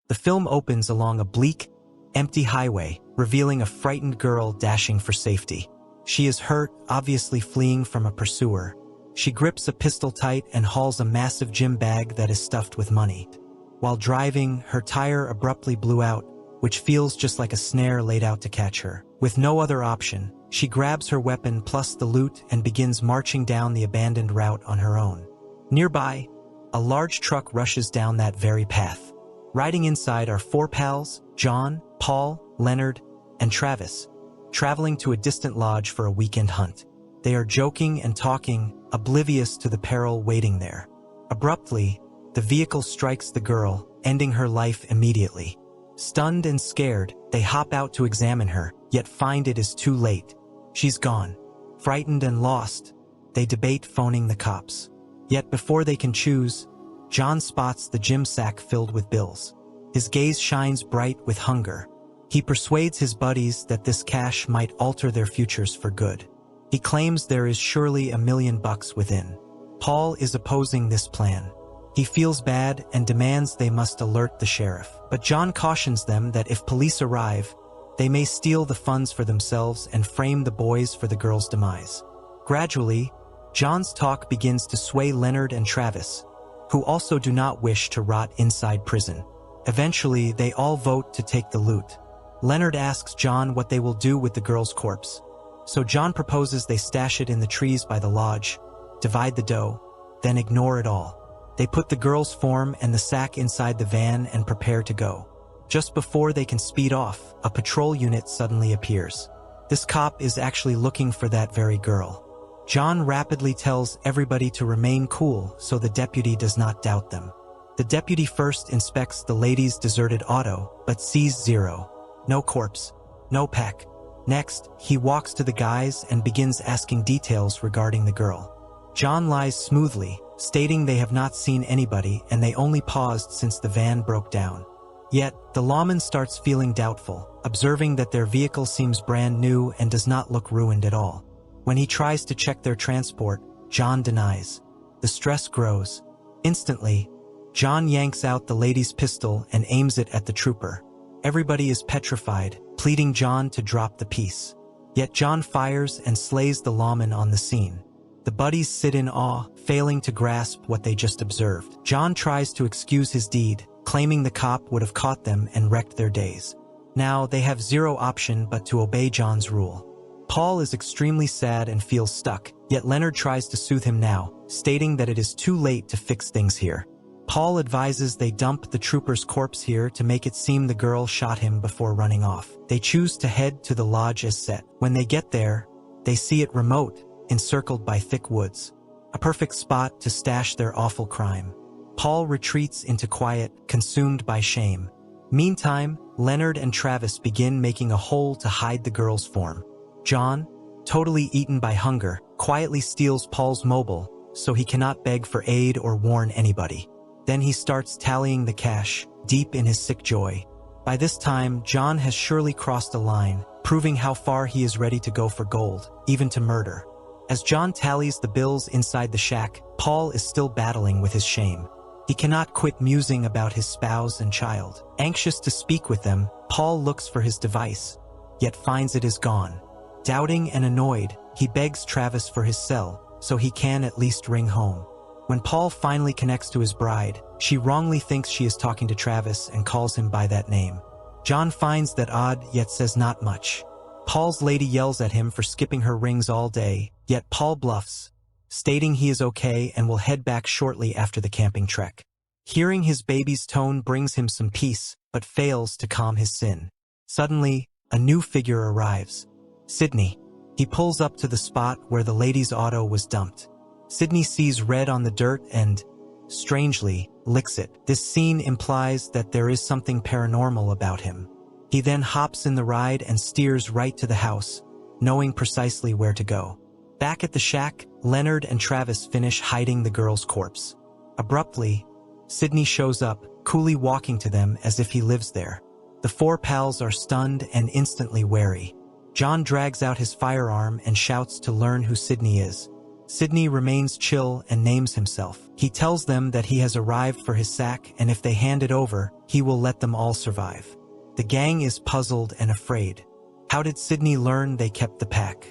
The film opens along a bleak, empty highway, revealing a frightened girl dashing for safety. She is hurt, obviously fleeing from a pursuer. She grips a pistol tight and hauls a massive gym bag that is stuffed with money. While driving, her tire abruptly blew out, which feels just like a snare laid out to catch her. With no other option, she grabs her weapon plus the loot and begins marching down the abandoned route on her own. Nearby, a large truck rushes down that very path. Riding inside are 4 pals, John, Paul, Leonard, and Travis, traveling to a distant lodge for a weekend hunt. They are joking and talking, oblivious to the peril waiting there. Abruptly, the vehicle strikes the girl, ending her life immediately. Stunned and scared, they hop out to examine her, yet find it is too late. She's gone. Frightened and lost, they debate phoning the cops. Yet before they can choose, John spots the gym sack filled with bills. His gaze shines bright with hunger. He persuades his buddies that this cash might alter their futures for good. He claims there is surely $1 million within. Paul is opposing this plan. He feels bad and demands they must alert the sheriff. But John cautions them that if police arrive, they may steal the funds for themselves and frame the boys for the girl's demise. Gradually, John's talk begins to sway Leonard and Travis, who also do not wish to rot inside prison. Eventually, they all vote to take the loot. Leonard asks John what they will do with the girl's corpse. So John proposes they stash it in the trees by the lodge, divide the dough, then ignore it all. They put the girl's form and the sack inside the van and prepare to go. Just before they can speed off, a patrol unit suddenly appears. This cop is actually looking for that very girl. John rapidly tells everybody to remain cool so the deputy does not doubt them. The deputy first inspects the lady's deserted auto, but sees zero. No corpse, no pack. Next, he walks to the guys and begins asking details regarding the girl. John lies smoothly, stating they have not seen anybody and they only paused since the van broke down. Yet, the lawman starts feeling doubtful, observing that their vehicle seems brand new and does not look ruined at all. When he tries to check their transport, John denies. The stress grows. Instantly, John yanks out the lady's pistol and aims it at the trooper. Everybody is petrified, pleading John to drop the piece. Yet John fires and slays the lawman on the scene. The buddies sit in awe, failing to grasp what they just observed. John tries to excuse his deed, claiming the cop would have caught them and wrecked their days. Now they have zero option but to obey John's rule. Paul is extremely sad and feels stuck, yet Leonard tries to soothe him now, stating that it is too late to fix things here. Paul advises they dump the trooper's corpse here to make it seem the girl shot him before running off. They choose to head to the lodge as set. When they get there, they see it remote, encircled by thick woods. A perfect spot to stash their awful crime. Paul retreats into quiet, consumed by shame. Meantime, Leonard and Travis begin making a hole to hide the girl's form. John, totally eaten by hunger, quietly steals Paul's mobile so he cannot beg for aid or warn anybody. Then he starts tallying the cash, deep in his sick joy. By this time, John has surely crossed a line, proving how far he is ready to go for gold, even to murder. As John tallies the bills inside the shack, Paul is still battling with his shame. He cannot quit musing about his spouse and child. Anxious to speak with them, Paul looks for his device, yet finds it is gone. Doubting and annoyed, he begs Travis for his cell, so he can at least ring home. When Paul finally connects to his bride, she wrongly thinks she is talking to Travis and calls him by that name. John finds that odd, yet says not much. Paul's lady yells at him for skipping her rings all day, yet Paul bluffs, stating he is okay and will head back shortly after the camping trek. Hearing his baby's tone brings him some peace, but fails to calm his sin. Suddenly, a new figure arrives. Sidney. He pulls up to the spot where the lady's auto was dumped. Sidney sees red on the dirt and, strangely, licks it. This scene implies that there is something paranormal about him. He then hops in the ride and steers right to the house, knowing precisely where to go. Back at the shack, Leonard and Travis finish hiding the girl's corpse. Abruptly, Sidney shows up, coolly walking to them as if he lives there. The 4 pals are stunned and instantly wary. John drags out his firearm and shouts to learn who Sidney is. Sidney remains chill and names himself. He tells them that he has arrived for his sack, and if they hand it over, he will let them all survive. The gang is puzzled and afraid. How did Sidney learn they kept the pack?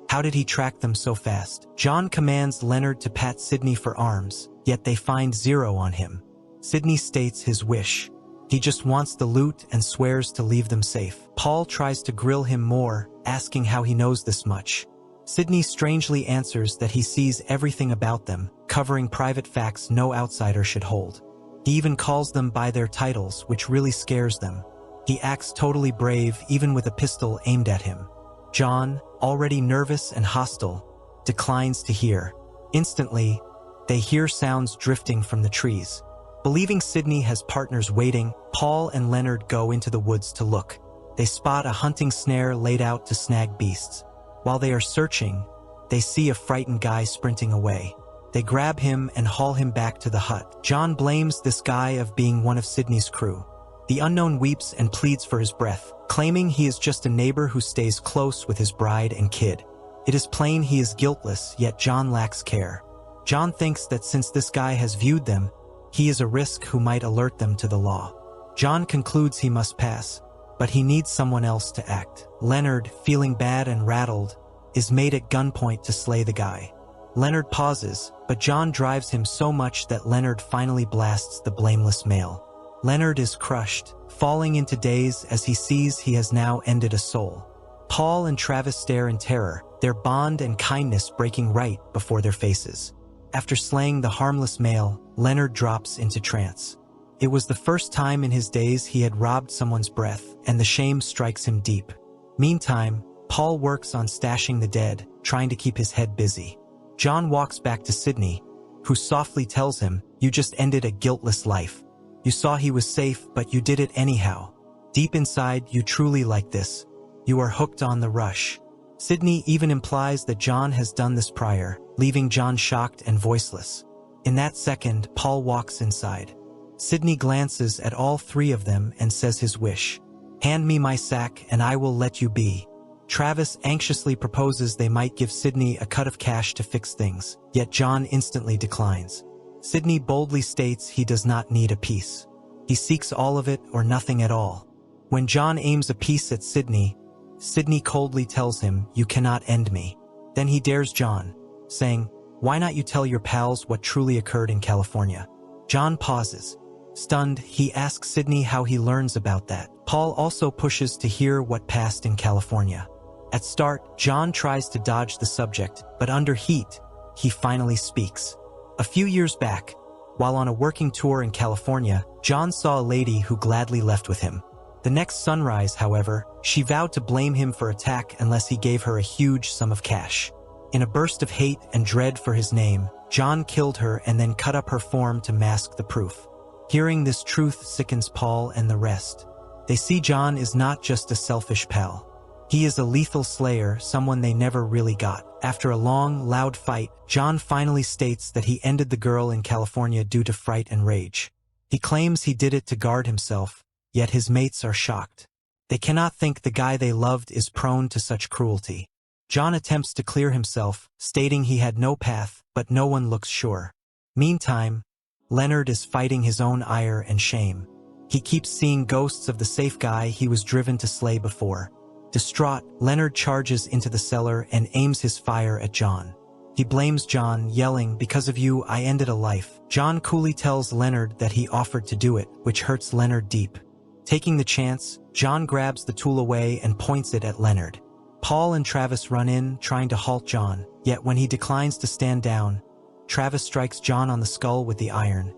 How did he track them so fast? John commands Leonard to pat Sidney for arms, yet they find 0 on him. Sidney states his wish. He just wants the loot and swears to leave them safe. Paul tries to grill him more, asking how he knows this much. Sidney strangely answers that he sees everything about them, covering private facts no outsider should hold. He even calls them by their titles, which really scares them. He acts totally brave, even with a pistol aimed at him. John, already nervous and hostile, declines to hear. Instantly, they hear sounds drifting from the trees. Believing Sidney has partners waiting, Paul and Leonard go into the woods to look. They spot a hunting snare laid out to snag beasts. While they are searching, they see a frightened guy sprinting away. They grab him and haul him back to the hut. John blames this guy of being one of Sidney's crew. The unknown weeps and pleads for his breath, claiming he is just a neighbor who stays close with his bride and kid. It is plain he is guiltless, yet John lacks care. John thinks that since this guy has viewed them, he is a risk who might alert them to the law. John concludes he must pass, but he needs someone else to act. Leonard, feeling bad and rattled, is made at gunpoint to slay the guy. Leonard pauses, but John drives him so much that Leonard finally blasts the blameless male. Leonard is crushed, falling into daze as he sees he has now ended a soul. Paul and Travis stare in terror, their bond and kindness breaking right before their faces. After slaying the harmless male, Leonard drops into trance. It was the first time in his days he had robbed someone's breath, and the shame strikes him deep. Meantime, Paul works on stashing the dead, trying to keep his head busy. John walks back to Sidney, who softly tells him, "You just ended a guiltless life. You saw he was safe, but you did it anyhow. Deep inside, you truly like this. You are hooked on the rush." Sidney even implies that John has done this prior, leaving John shocked and voiceless. In that second, Paul walks inside. Sidney glances at all 3 of them and says his wish. "Hand me my sack and I will let you be." Travis anxiously proposes they might give Sidney a cut of cash to fix things, yet John instantly declines. Sidney boldly states he does not need a piece. He seeks all of it or nothing at all. When John aims a piece at Sidney, Sidney coldly tells him, "You cannot end me." Then he dares John, saying, "Why not you tell your pals what truly occurred in California?" John pauses. Stunned, he asks Sidney how he learns about that. Paul also pushes to hear what passed in California. At start, John tries to dodge the subject, but under heat, he finally speaks. A few years back, while on a working tour in California, John saw a lady who gladly left with him. The next sunrise, however, she vowed to blame him for attack unless he gave her a huge sum of cash. In a burst of hate and dread for his name, John killed her and then cut up her form to mask the proof. Hearing this truth sickens Paul and the rest. They see John is not just a selfish pal. He is a lethal slayer, someone they never really got. After a long, loud fight, John finally states that he ended the girl in California due to fright and rage. He claims he did it to guard himself, yet his mates are shocked. They cannot think the guy they loved is prone to such cruelty. John attempts to clear himself, stating he had no path, but no one looks sure. Meantime, Leonard is fighting his own ire and shame. He keeps seeing ghosts of the safe guy he was driven to slay before. Distraught, Leonard charges into the cellar and aims his fire at John. He blames John, yelling, "Because of you, I ended a life." John coolly tells Leonard that he offered to do it, which hurts Leonard deep. Taking the chance, John grabs the tool away and points it at Leonard. Paul and Travis run in, trying to halt John, yet when he declines to stand down, Travis strikes John on the skull with the iron,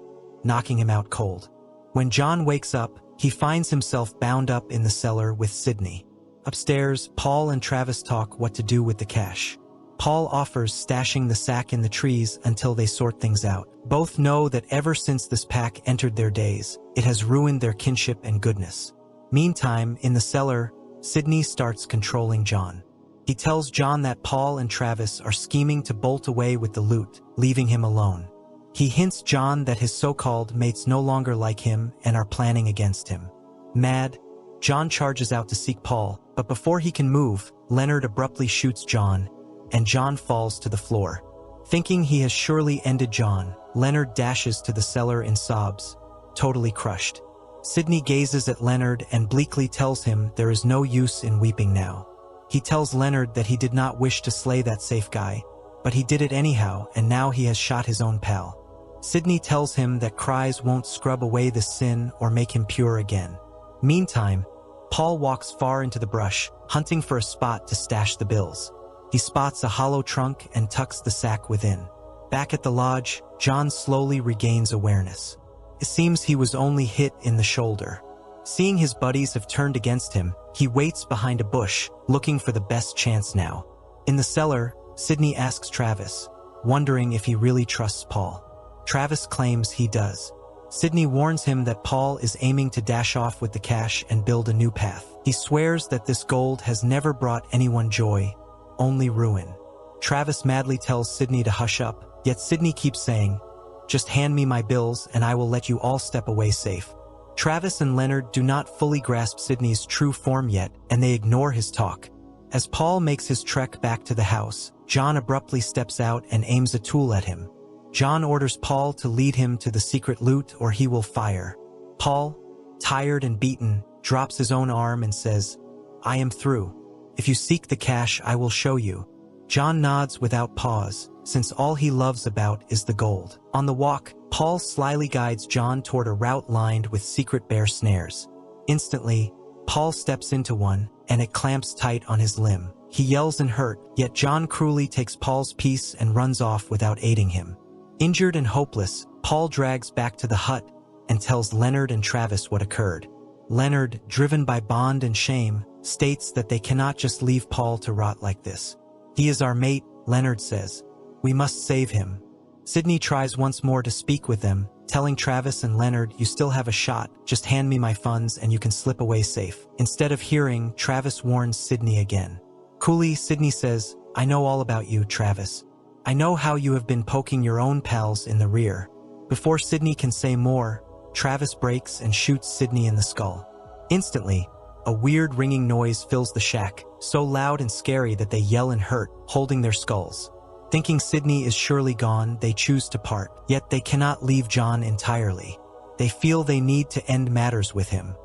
knocking him out cold. When John wakes up, he finds himself bound up in the cellar with Sidney. Upstairs, Paul and Travis talk what to do with the cash. Paul offers stashing the sack in the trees until they sort things out. Both know that ever since this pack entered their days, it has ruined their kinship and goodness. Meantime, in the cellar, Sidney starts controlling John. He tells John that Paul and Travis are scheming to bolt away with the loot, leaving him alone. He hints John that his so-called mates no longer like him and are planning against him. Mad, John charges out to seek Paul, but before he can move, Leonard abruptly shoots John, and John falls to the floor. Thinking he has surely ended John, Leonard dashes to the cellar in sobs, totally crushed. Sidney gazes at Leonard and bleakly tells him there is no use in weeping now. He tells Leonard that he did not wish to slay that safe guy, but he did it anyhow, and now he has shot his own pal. Sidney tells him that cries won't scrub away the sin or make him pure again. Meantime, Paul walks far into the brush, hunting for a spot to stash the bills. He spots a hollow trunk and tucks the sack within. Back at the lodge, John slowly regains awareness. It seems he was only hit in the shoulder. Seeing his buddies have turned against him, he waits behind a bush, looking for the best chance now. In the cellar, Sidney asks Travis, wondering if he really trusts Paul. Travis claims he does. Sidney warns him that Paul is aiming to dash off with the cash and build a new path. He swears that this gold has never brought anyone joy, only ruin. Travis madly tells Sidney to hush up, yet Sidney keeps saying, "Just hand me my bills and I will let you all step away safe." Travis and Leonard do not fully grasp Sidney's true form yet, and they ignore his talk. As Paul makes his trek back to the house, John abruptly steps out and aims a tool at him. John orders Paul to lead him to the secret loot or he will fire. Paul, tired and beaten, drops his own arm and says, "I am through. If you seek the cash, I will show you." John nods without pause, since all he loves about is the gold. On the walk, Paul slyly guides John toward a route lined with secret bear snares. Instantly, Paul steps into one, and it clamps tight on his limb. He yells in hurt, yet John cruelly takes Paul's piece and runs off without aiding him. Injured and hopeless, Paul drags back to the hut and tells Leonard and Travis what occurred. Leonard, driven by bond and shame, states that they cannot just leave Paul to rot like this. "He is our mate," Leonard says. "We must save him." Sidney tries once more to speak with them, telling Travis and Leonard, "You still have a shot, just hand me my funds and you can slip away safe." Instead of hearing, Travis warns Sidney again. Coolly, Sidney says, "I know all about you, Travis. I know how you have been poking your own pals in the rear." Before Sidney can say more, Travis breaks and shoots Sidney in the skull. Instantly, a weird ringing noise fills the shack, so loud and scary that they yell in hurt, holding their skulls. Thinking Sidney is surely gone, they choose to part, yet they cannot leave John entirely. They feel they need to end matters with him.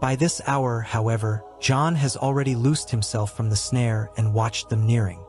By this hour, however, John has already loosed himself from the snare and watched them nearing.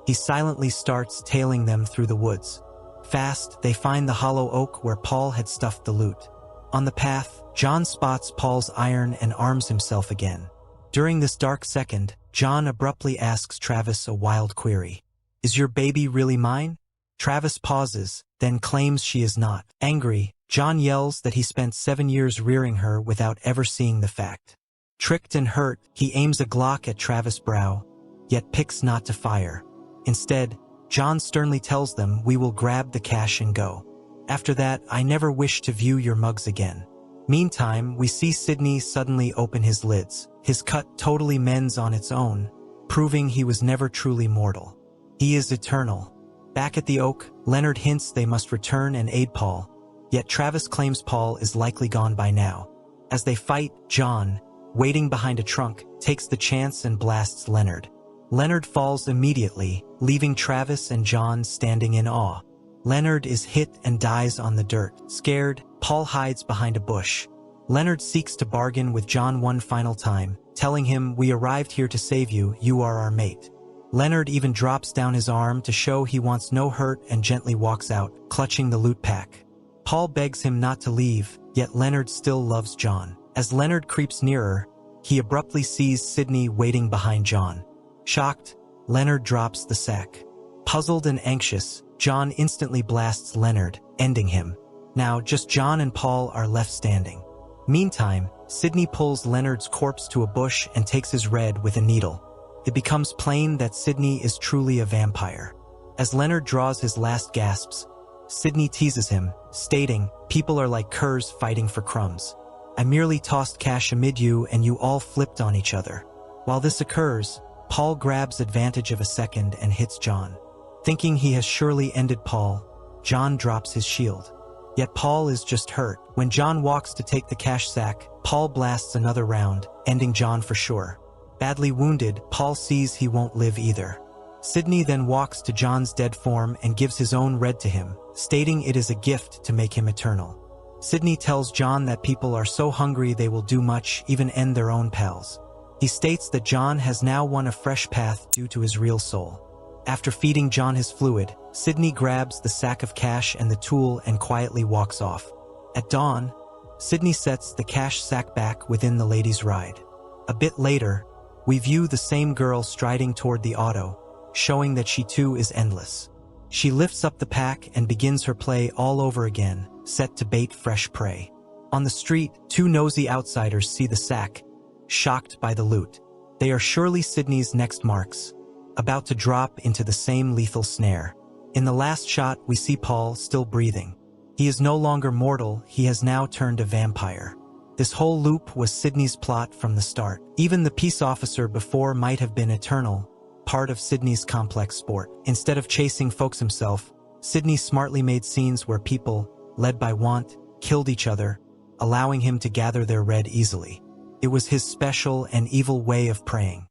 He silently starts tailing them through the woods. Fast, they find the hollow oak where Paul had stuffed the loot. On the path, John spots Paul's iron and arms himself again. During this dark second, John abruptly asks Travis a wild query. "Is your baby really mine?" Travis pauses, then claims she is not. Angry, John yells that he spent 7 years rearing her without ever seeing the fact. Tricked and hurt, he aims a Glock at Travis' brow, yet picks not to fire. Instead, John sternly tells them, "We will grab the cash and go. After that, I never wish to view your mugs again." Meantime, we see Sidney suddenly open his lids. His cut totally mends on its own, proving he was never truly mortal. He is eternal. Back at the oak, Leonard hints they must return and aid Paul, yet Travis claims Paul is likely gone by now. As they fight, John, waiting behind a trunk, takes the chance and blasts Leonard. Leonard falls immediately, leaving Travis and John standing in awe. Leonard is hit and dies on the dirt. Scared, Paul hides behind a bush. Leonard seeks to bargain with John one final time, telling him, "We arrived here to save you, you are our mate." Leonard even drops down his arm to show he wants no hurt and gently walks out, clutching the loot pack. Paul begs him not to leave, yet Leonard still loves John. As Leonard creeps nearer, he abruptly sees Sidney waiting behind John. Shocked, Leonard drops the sack. Puzzled and anxious, John instantly blasts Leonard, ending him. Now, just John and Paul are left standing. Meantime, Sidney pulls Leonard's corpse to a bush and takes his red with a needle. It becomes plain that Sidney is truly a vampire. As Leonard draws his last gasps, Sidney teases him, stating, "People are like curs fighting for crumbs. I merely tossed cash amid you and you all flipped on each other." While this occurs, Paul grabs advantage of a second and hits John. Thinking he has surely ended Paul, John drops his shield. Yet Paul is just hurt. When John walks to take the cash sack, Paul blasts another round, ending John for sure. Badly wounded, Paul sees he won't live either. Sidney then walks to John's dead form and gives his own red to him, stating it is a gift to make him eternal. Sidney tells John that people are so hungry they will do much, even end their own pals. He states that John has now won a fresh path due to his real soul. After feeding John his fluid, Sidney grabs the sack of cash and the tool and quietly walks off. At dawn, Sidney sets the cash sack back within the lady's ride. A bit later, we view the same girl striding toward the auto, showing that she too is endless. She lifts up the pack and begins her play all over again, set to bait fresh prey. On the street, two nosy outsiders see the sack, shocked by the loot. They are surely Sidney's next marks, about to drop into the same lethal snare. In the last shot, we see Paul still breathing. He is no longer mortal, he has now turned a vampire. This whole loop was Sidney's plot from the start. Even the peace officer before might have been eternal, part of Sidney's complex sport. Instead of chasing folks himself, Sidney smartly made scenes where people, led by want, killed each other, allowing him to gather their red easily. It was his special and evil way of preying.